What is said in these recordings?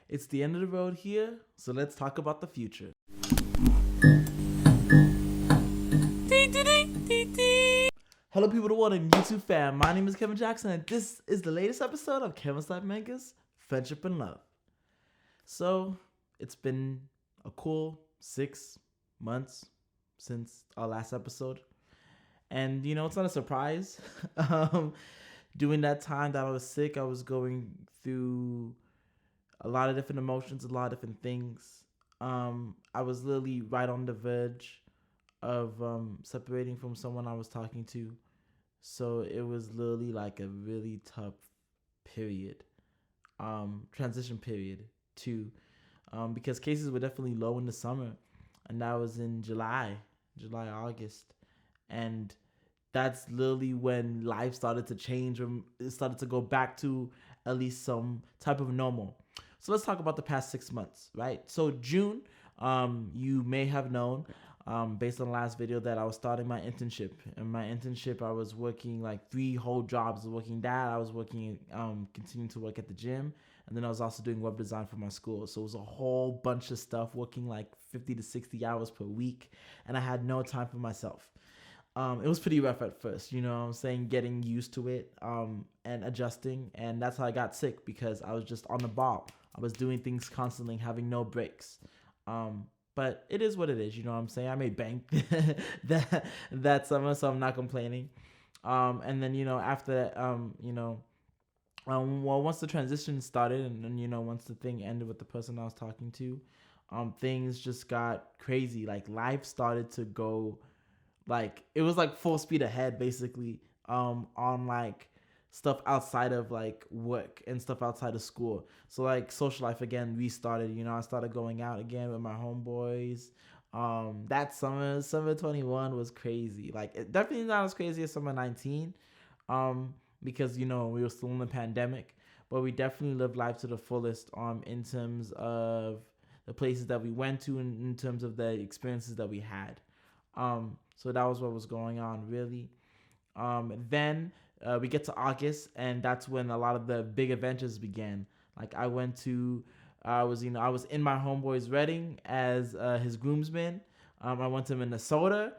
It's the end of the road here, so let's talk about the future. Hello, people of the world and YouTube fam. My name is Kevin Jackson, and this is the latest episode of Kevin's Life Mangas, Friendship and Love. So, it's been a cool 6 months since our last episode. And, it's not a surprise. During that time that I was sick, I was going through a lot of different emotions, a lot of different things. I was literally right on the verge of separating from someone I was talking to. So it was literally like a really tough period, transition period too, because cases were definitely low in the summer, and that was in July, August, and that's literally when life started to change, or it started to go back to at least some type of normal. So let's talk about the past 6 months, right? So June, you may have known, based on the last video, that I was starting my internship. And my internship, I was working like 3 whole jobs. I was working that. I was working, continuing to work at the gym. And then I was also doing web design for my school. So it was a whole bunch of stuff, working like 50 to 60 hours per week. And I had no time for myself. It was pretty rough at first, getting used to it, and adjusting. And that's how I got sick, because I was just on the ball. I was doing things constantly, having no breaks. But it is what it is, I made bank that summer, so I'm not complaining. And then, after that, once the transition started, and once the thing ended with the person I was talking to, things just got crazy. Like, life started to go, like, it was like full speed ahead, basically, on like stuff outside of like work and stuff outside of school. So like social life again restarted. I started going out again with my homeboys. That summer 21 was crazy. Like, it definitely not as crazy as summer 19, because we were still in the pandemic, but we definitely lived life to the fullest, in terms of the places that we went to, and in terms of the experiences that we had. So that was what was going on, really. Then we get to August, and that's when a lot of the big adventures began. Like, I was in my homeboy's wedding as his groomsman. I went to Minnesota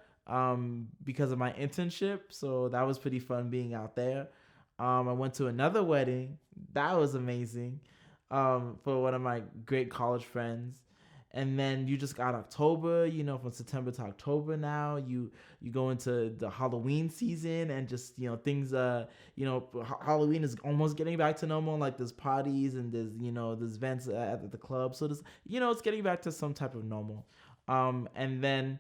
because of my internship, so that was pretty fun being out there. I went to another wedding. That was amazing, for one of my great college friends. And then you just got October, from September to October now. You go into the Halloween season, and just, things, Halloween is almost getting back to normal. Like, there's parties, and there's events at the club. So there's, it's getting back to some type of normal. And then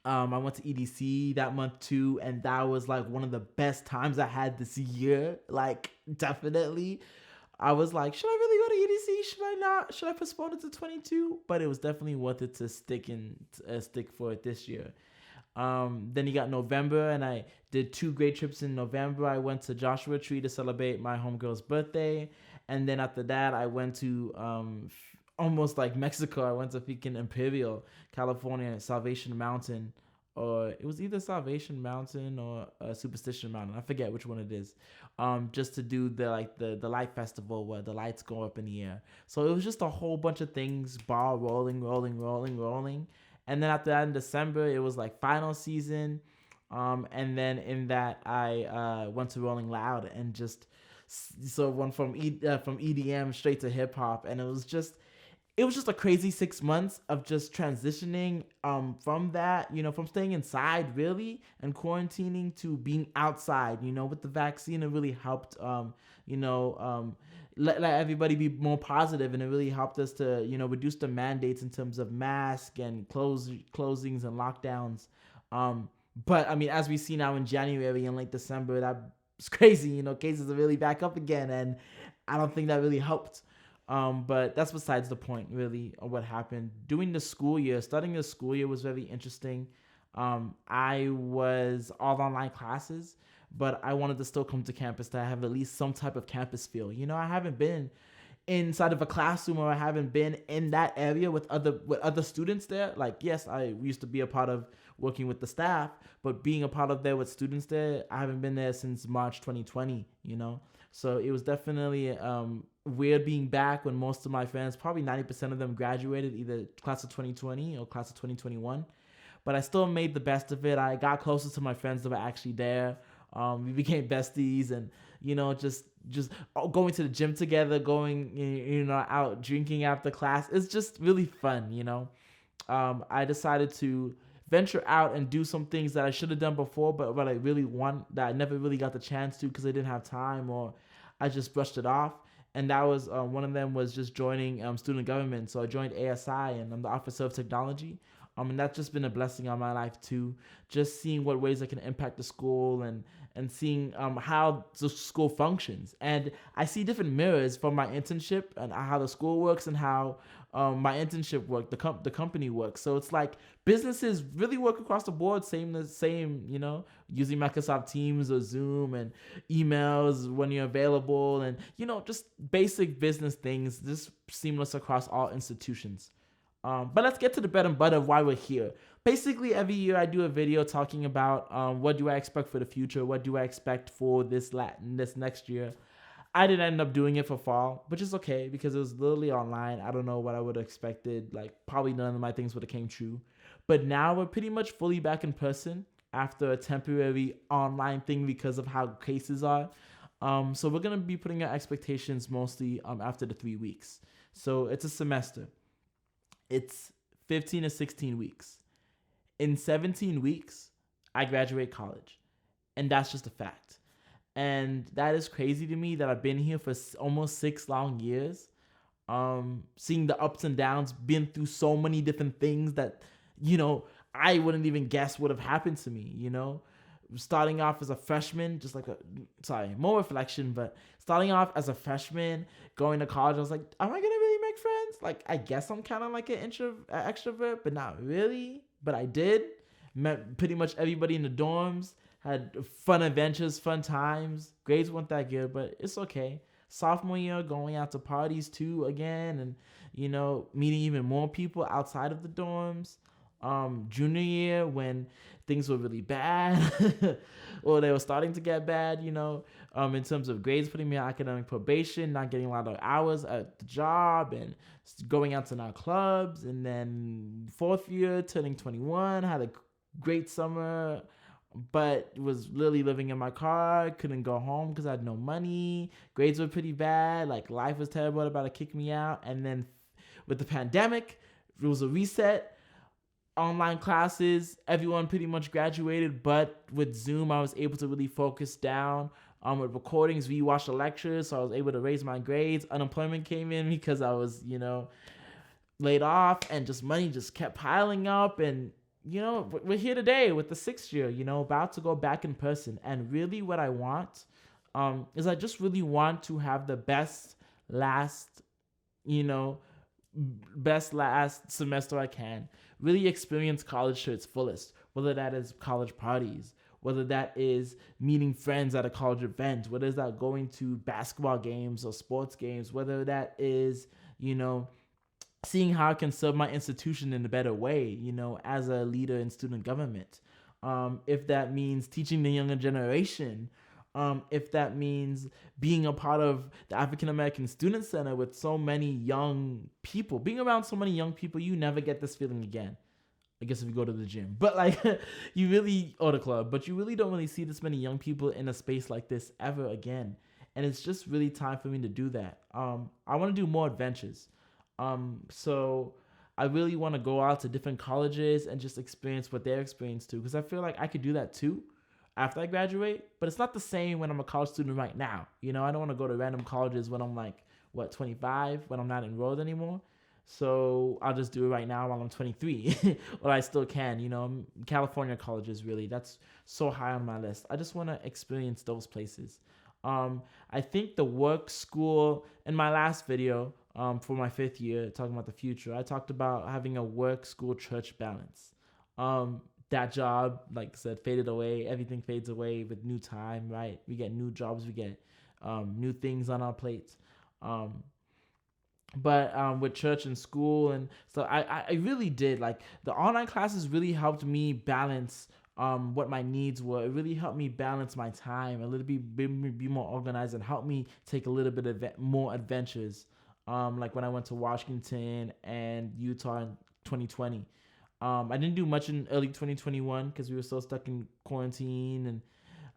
I went to EDC that month too, and that was like one of the best times I had this year. Like, definitely. I was like, should I really go to EDC? Should I not? Should I postpone it to 22? But it was definitely worth it to stick for it this year. Then you got November, and I did 2 great trips in November. I went to Joshua Tree to celebrate my homegirl's birthday. And then after that, I went to almost like Mexico. I went to freaking Imperial, California, Salvation Mountain. Or it was either Salvation Mountain or Superstition Mountain. I forget which one it is. Just to do the light festival where the lights go up in the air. So it was just a whole bunch of things, ball rolling. And then after that, in December, it was like final season. And then in that, I went to Rolling Loud, and just went from EDM straight to hip hop, and it was just a crazy 6 months of just transitioning from that, from staying inside really and quarantining to being outside. With the vaccine, it really helped, let everybody be more positive, and it really helped us to, reduce the mandates in terms of mask and closings and lockdowns. But I mean, as we see now in January and late December, that's crazy. Cases are really back up again, and I don't think that really helped. But that's besides the point, really, of what happened. Starting the school year was very interesting. I was all online classes, but I wanted to still come to campus to have at least some type of campus feel. I haven't been inside of a classroom, or I haven't been in that area with other students there. Like, yes, I used to be a part of working with the staff, but being a part of there with students there, I haven't been there since March 2020, So it was definitely weird being back when most of my friends, probably 90% of them, graduated either class of 2020 or class of 2021. But I still made the best of it. I got closer to my friends that were actually there. We became besties, and just going to the gym together, going out drinking after class. It's just really fun. I decided to venture out and do some things that I should have done before, but what I really want that I never really got the chance to because I didn't have time, or I just brushed it off. And that was one of them was just joining student government. So I joined ASI, and I'm the Officer of Technology. And that's just been a blessing on my life too. Just seeing what ways I can impact the school, and seeing how the school functions. And I see different mirrors from my internship and how the school works and how my internship work, the company works. So it's like businesses really work across the board, same, using Microsoft Teams or Zoom and emails when you're available, and just basic business things, just seamless across all institutions. But let's get to the bread and butter of why we're here. Basically, every year I do a video talking about what do I expect for the future, what do I expect for this next year. I didn't end up doing it for fall, which is okay because it was literally online. I don't know what I would have expected. Like, probably none of my things would have came true. But now we're pretty much fully back in person after a temporary online thing because of how cases are. So we're going to be putting our expectations mostly after the 3 weeks. So it's a semester. It's 15 to 16 weeks. In 17 weeks, I graduate college. And that's just a fact. And that is crazy to me that I've been here for almost 6 long years. Seeing the ups and downs, been through so many different things that, I wouldn't even guess would have happened to me, starting off as a freshman, more reflection, but starting off as a freshman, going to college, I was like, am I going to really make friends? Like, I guess I'm kind of like an extrovert, but not really. But I did. Met pretty much everybody in the dorms, had fun adventures, fun times. Grades weren't that good, but it's okay. Sophomore year, going out to parties too again, and, meeting even more people outside of the dorms. Junior year, when things were really bad or they were starting to get bad, in terms of grades, putting me on academic probation, not getting a lot of hours at the job, and going out to now clubs. And then fourth year, turning 21, had a great summer, but was literally living in my car, couldn't go home because I had no money. Grades were pretty bad, like life was terrible, about to kick me out. And then with the pandemic, it was a reset. Online classes, everyone pretty much graduated, but with Zoom, I was able to really focus down. With recordings, rewatch the lectures, so I was able to raise my grades. Unemployment came in because I was, laid off, and just money just kept piling up. And, we're here today with the 6th year, about to go back in person. And really what I want is I just really want to have the best last semester I can. Really experience college to its fullest, whether that is college parties, whether that is meeting friends at a college event, whether that going to basketball games or sports games, whether that is, seeing how I can serve my institution in a better way, as a leader in student government. If that means teaching the younger generation, if that means being a part of the African American Student Center with so many young people, being around so many young people, you never get this feeling again. I guess if you go to the gym, but or the club, but you really don't really see this many young people in a space like this ever again. And it's just really time for me to do that. I want to do more adventures. So I really want to go out to different colleges and just experience what they're experienced too, because I feel like I could do that too after I graduate, but it's not the same when I'm a college student right now. I don't want to go to random colleges when I'm 25, when I'm not enrolled anymore. So I'll just do it right now while I'm 23, or I still can. California colleges, really, that's so high on my list. I just want to experience those places. I think the work, school, in my last video for my 5th year, talking about the future, I talked about having a work, school, church balance. That job, like I said, faded away. Everything fades away with new time, right? We get new jobs. We get new things on our plates. But with church and school, and so I really did, the online classes really helped me balance what my needs were. It really helped me balance my time a little bit, be more organized, and help me take a little bit of more adventures. Like when I went to Washington and Utah in 2020. I didn't do much in early 2021 because we were still stuck in quarantine,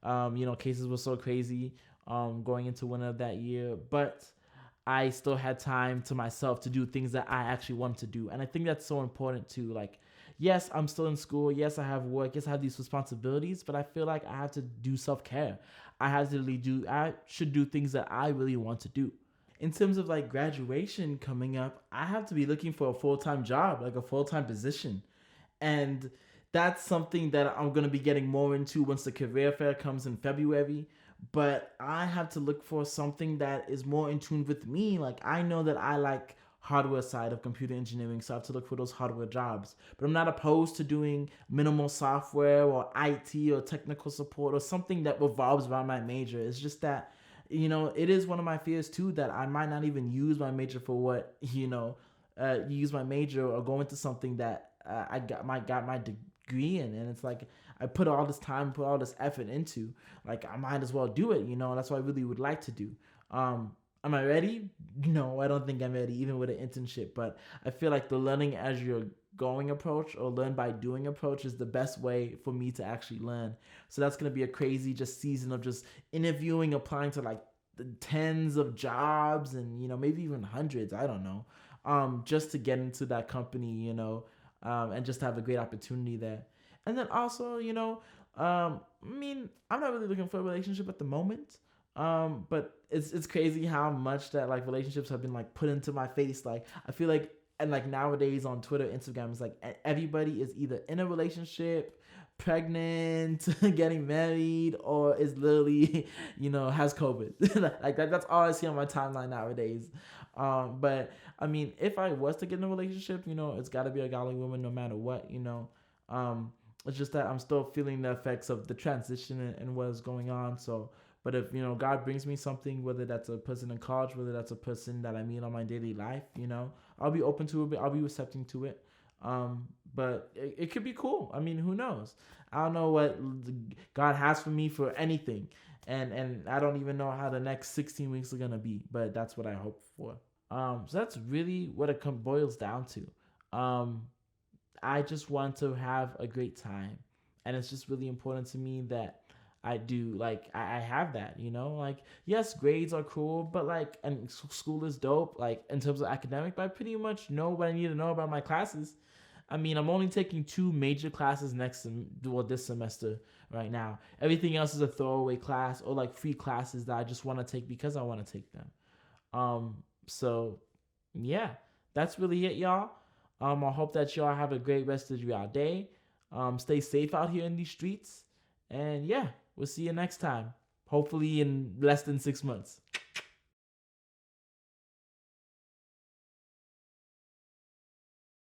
and cases were so crazy going into winter of that year. But I still had time to myself to do things that I actually wanted to do. And I think that's so important too. Like, yes, I'm still in school. Yes, I have work. Yes, I have these responsibilities, but I feel like I have to do self-care. I should do things that I really want to do. In terms of like graduation coming up, I have to be looking for a full-time job, like a full-time position. And that's something that I'm going to be getting more into once the career fair comes in February. But I have to look for something that is more in tune with me. Like, I know that I like hardware side of computer engineering, so I have to look for those hardware jobs. But I'm not opposed to doing minimal software or IT or technical support or something that revolves around my major. It's just that, it is one of my fears too, that I might not even use my major for what, use my major or go into something that I got my degree in. And it's like, I put all this time, put all this effort into, like, I might as well do it. That's what I really would like to do. Am I ready? No, I don't think I'm ready, even with an internship. But I feel like the learning as you're going approach, or learn by doing approach, is the best way for me to actually learn. So that's gonna be a crazy just season of just interviewing, applying to like the tens of jobs, and maybe even hundreds. I don't know. Just to get into that company, and just have a great opportunity there. And then also, I'm not really looking for a relationship at the moment. But it's crazy how much that like relationships have been like put into my face. Like, I feel like, and like nowadays on Twitter, Instagram, it's like everybody is either in a relationship, pregnant, getting married, or is literally, has COVID. Like that's all I see on my timeline nowadays. But I mean, if I was to get in a relationship, it's got to be a godly woman, no matter what. It's just that I'm still feeling the effects of the transition and what is going on. So, but if God brings me something, whether that's a person in college, whether that's a person that I meet on my daily life, I'll be open to it. I'll be receptive to it. But it could be cool. I mean, who knows? I don't know what God has for me for anything, and I don't even know how the next 16 weeks are gonna be. But that's what I hope for. So that's really what it boils down to. I just want to have a great time, and it's just really important to me that I do, like, I have that, like, yes, grades are cool, but like, and school is dope, like in terms of academic, but I pretty much know what I need to know about my classes. I mean, I'm only taking 2 major classes this semester right now. Everything else is a throwaway class or like free classes that I just want to take because I want to take them. So yeah, that's really it, y'all. I hope that y'all have a great rest of your day. Stay safe out here in these streets. And yeah, we'll see you next time. Hopefully in less than 6 months.